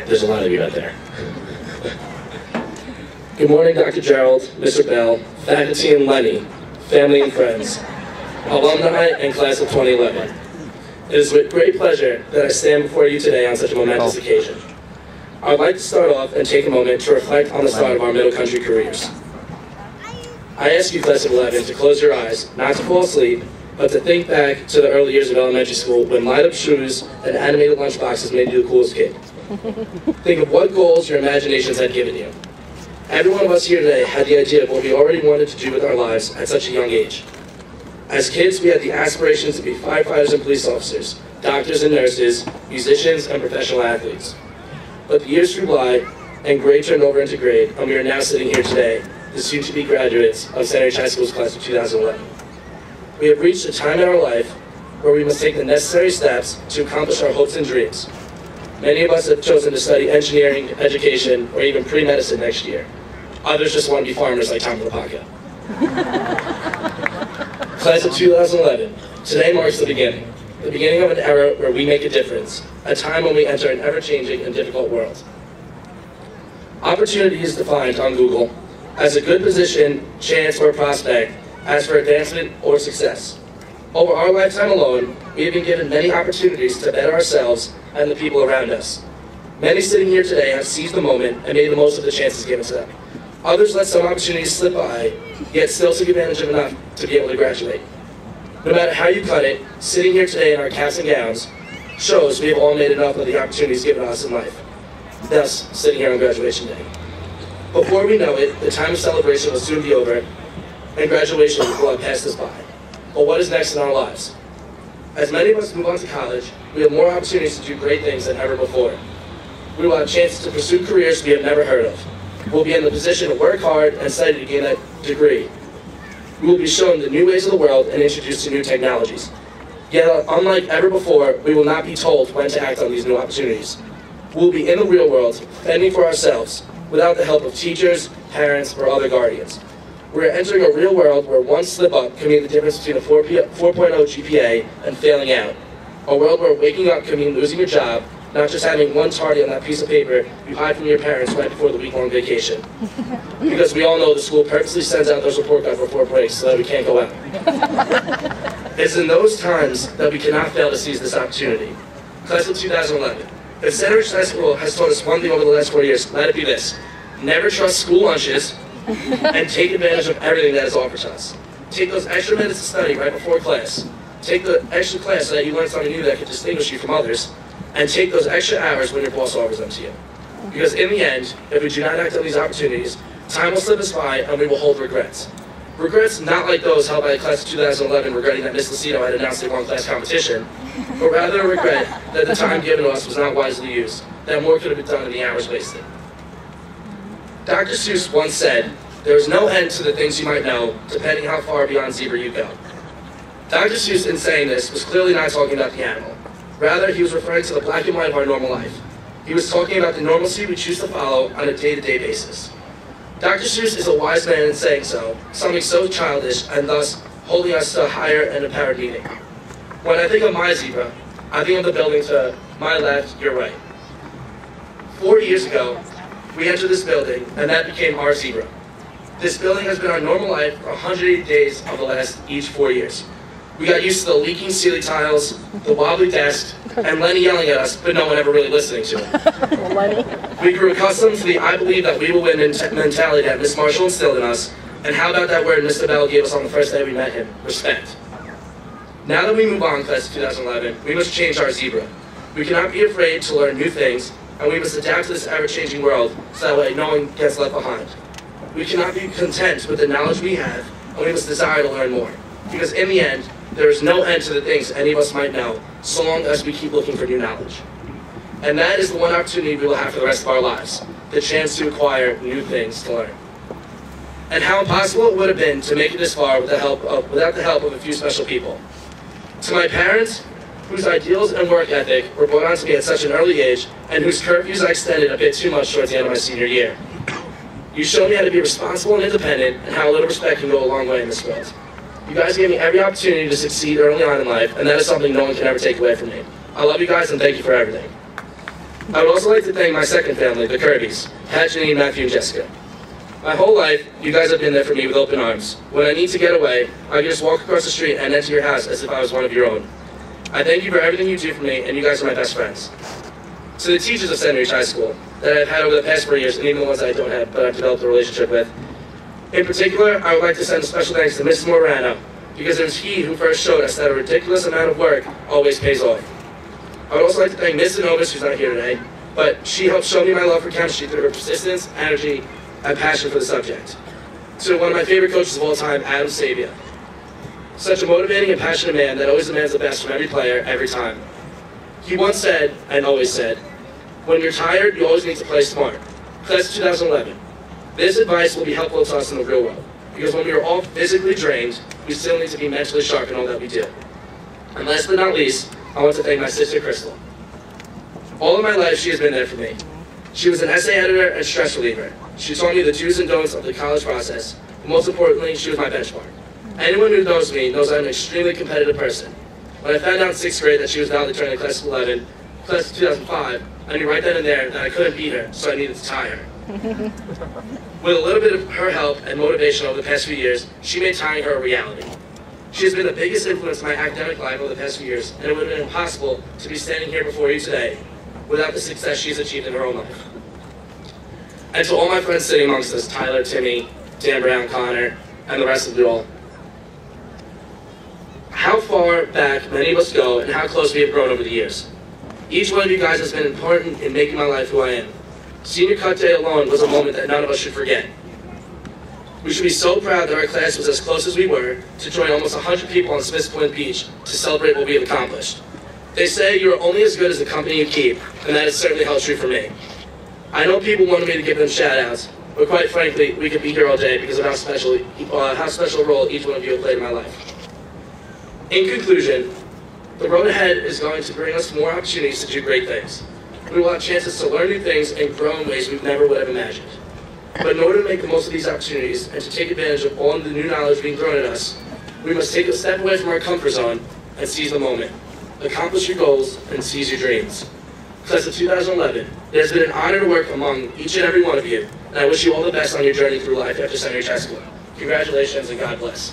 There's a lot of you out there. Good morning, Dr. Gerald, Mr. Bell, faculty and Lenny, family and friends, alumni and class of 2011. It is with great pleasure that I stand before you today on such a momentous occasion. I would like to start off and take a moment to reflect on the start of our middle country careers. I ask you, class of 11, to close your eyes, not to fall asleep, but to think back to the early years of elementary school when light-up shoes and animated lunchboxes made you the coolest kid. Think of what goals your imaginations had given you. Every one of us here today had the idea of what we already wanted to do with our lives at such a young age. As kids, we had the aspirations to be firefighters and police officers, doctors and nurses, musicians and professional athletes. But the years flew by, and grade turned over into grade, and we are now sitting here today, the soon-to-be graduates of Centereach High School's class of 2011. We have reached a time in our life where we must take the necessary steps to accomplish our hopes and dreams. Many of us have chosen to study engineering, education, or even pre-medicine next year. Others just want to be farmers like Tom Lapaka. Class of 2011, today marks the beginning of an era where we make a difference, a time when we enter an ever-changing and difficult world. Opportunity is defined on Google as a good position, chance, or prospect as for advancement or success. Over our lifetime alone, we have been given many opportunities to better ourselves and the people around us. Many sitting here today have seized the moment and made the most of the chances given to them. Others let some opportunities slip by, yet still took advantage of enough to be able to graduate. No matter how you cut it, sitting here today in our caps and gowns shows we have all made enough of the opportunities given us in life, thus sitting here on graduation day. Before we know it, the time of celebration will soon be over, and graduation will have passed us by. But what is next in our lives? As many of us move on to college, we have more opportunities to do great things than ever before. We will have chances to pursue careers we have never heard of. We'll be in the position to work hard and study to gain that degree. We will be shown the new ways of the world and introduced to new technologies. Yet, unlike ever before, we will not be told when to act on these new opportunities. We will be in the real world, fending for ourselves, without the help of teachers, parents, or other guardians. We're entering a real world where one slip-up can mean the difference between a 4.0 GPA and failing out. A world where waking up can mean losing your job, not just having one tardy on that piece of paper you hide from your parents right before the week-long vacation. Because we all know the school purposely sends out those report cards before breaks so that we can't go out. It's in those times that we cannot fail to seize this opportunity. Class of 2011. If Centereach High School has taught us one thing over the last 4 years, let it be this. Never trust school lunches, and take advantage of everything that is offered to us. Take those extra minutes to study right before class. Take the extra class so that you learn something new that can distinguish you from others. And take those extra hours when your boss offers them to you. Because in the end, if we do not act on these opportunities, time will slip us by and we will hold regrets. Regrets not like those held by the class of 2011 regretting that Miss Lucido had announced they won class competition, but rather a regret that the time given to us was not wisely used, that more could have been done in the hours wasted. Dr. Seuss once said, "There is no end to the things you might know, depending how far beyond zebra you go." Dr. Seuss, in saying this, was clearly not talking about the animal. Rather, he was referring to the black and white of our normal life. He was talking about the normalcy we choose to follow on a day-to-day basis. Dr. Seuss is a wise man in saying so, something so childish and thus holding us to a higher and empowered meaning. When I think of my zebra, I think of the building to my left, your right. 4 years ago, we entered this building, and that became our zebra. This building has been our normal life for 180 days of the last each 4 years. We got used to the leaking ceiling tiles, the wobbly desk, and Lenny yelling at us, but no one ever really listening to him. Lenny. We grew accustomed to the "I believe that we will win" mentality that Miss Marshall instilled in us, and how about that word Mr. Bell gave us on the first day we met him, respect. Now that we move on, class of 2011, we must change our zebra. We cannot be afraid to learn new things, and we must adapt to this ever-changing world so that way no one gets left behind. We cannot be content with the knowledge we have, and we must desire to learn more. Because in the end, there is no end to the things any of us might know, so long as we keep looking for new knowledge. And that is the one opportunity we will have for the rest of our lives, the chance to acquire new things to learn. And how impossible it would have been to make it this far without the help of a few special people. To my parents, whose ideals and work ethic were brought onto me at such an early age, and whose curfews I extended a bit too much towards the end of my senior year. You showed me how to be responsible and independent, and how a little respect can go a long way in this world. You guys gave me every opportunity to succeed early on in life, and that is something no one can ever take away from me. I love you guys, and thank you for everything. I would also like to thank my second family, the Kirbys, Pat, Janine, Matthew, and Jessica. My whole life, you guys have been there for me with open arms. When I need to get away, I can just walk across the street and enter your house as if I was one of your own. I thank you for everything you do for me, and you guys are my best friends. To the teachers of Centereach High School that I've had over the past 4 years, and even the ones that I don't have, but I've developed a relationship with. In particular, I would like to send a special thanks to Mrs. Morano, because it was he who first showed us that a ridiculous amount of work always pays off. I would also like to thank Ms. Zanovis, who's not here today, but she helped show me my love for chemistry through her persistence, energy, and passion for the subject. To one of my favorite coaches of all time, Adam Sabia. Such a motivating and passionate man that always demands the best from every player, every time. He once said, and always said, when you're tired, you always need to play smart. Class of 2011. This advice will be helpful to us in the real world, because when we are all physically drained, we still need to be mentally sharp in all that we do. And last but not least, I want to thank my sister, Crystal. All of my life, she has been there for me. She was an essay editor and stress reliever. She taught me the do's and don'ts of the college process, but most importantly, she was my benchmark. Anyone who knows me knows I'm an extremely competitive person. When I found out in 6th grade that she was valedictorian in class of 11, class of 2005, I knew right then and there that I couldn't beat her, so I needed to tie her. With a little bit of her help and motivation over the past few years, she made tying her a reality. She has been the biggest influence in my academic life over the past few years, and it would have been impossible to be standing here before you today without the success she's achieved in her own life. And to all my friends sitting amongst us, Tyler, Timmy, Dan Brown, Connor, and the rest of you all, how far back many of us go and how close we have grown over the years. Each one of you guys has been important in making my life who I am. Senior cut day alone was a moment that none of us should forget. We should be so proud that our class was as close as we were to join almost 100 people on Smith's Point Beach to celebrate what we have accomplished. They say you are only as good as the company you keep, and that has certainly held true for me. I know people wanted me to give them shout-outs, but quite frankly, we could be here all day because of how special a role each one of you have played in my life. In conclusion, the road ahead is going to bring us more opportunities to do great things. We will have chances to learn new things and grow in ways we never would have imagined. But in order to make the most of these opportunities and to take advantage of all the new knowledge being thrown at us, we must take a step away from our comfort zone and seize the moment. Accomplish your goals and seize your dreams. Class of 2011, it has been an honor to work among each and every one of you, and I wish you all the best on your journey through life after Centereach High School. Congratulations and God bless.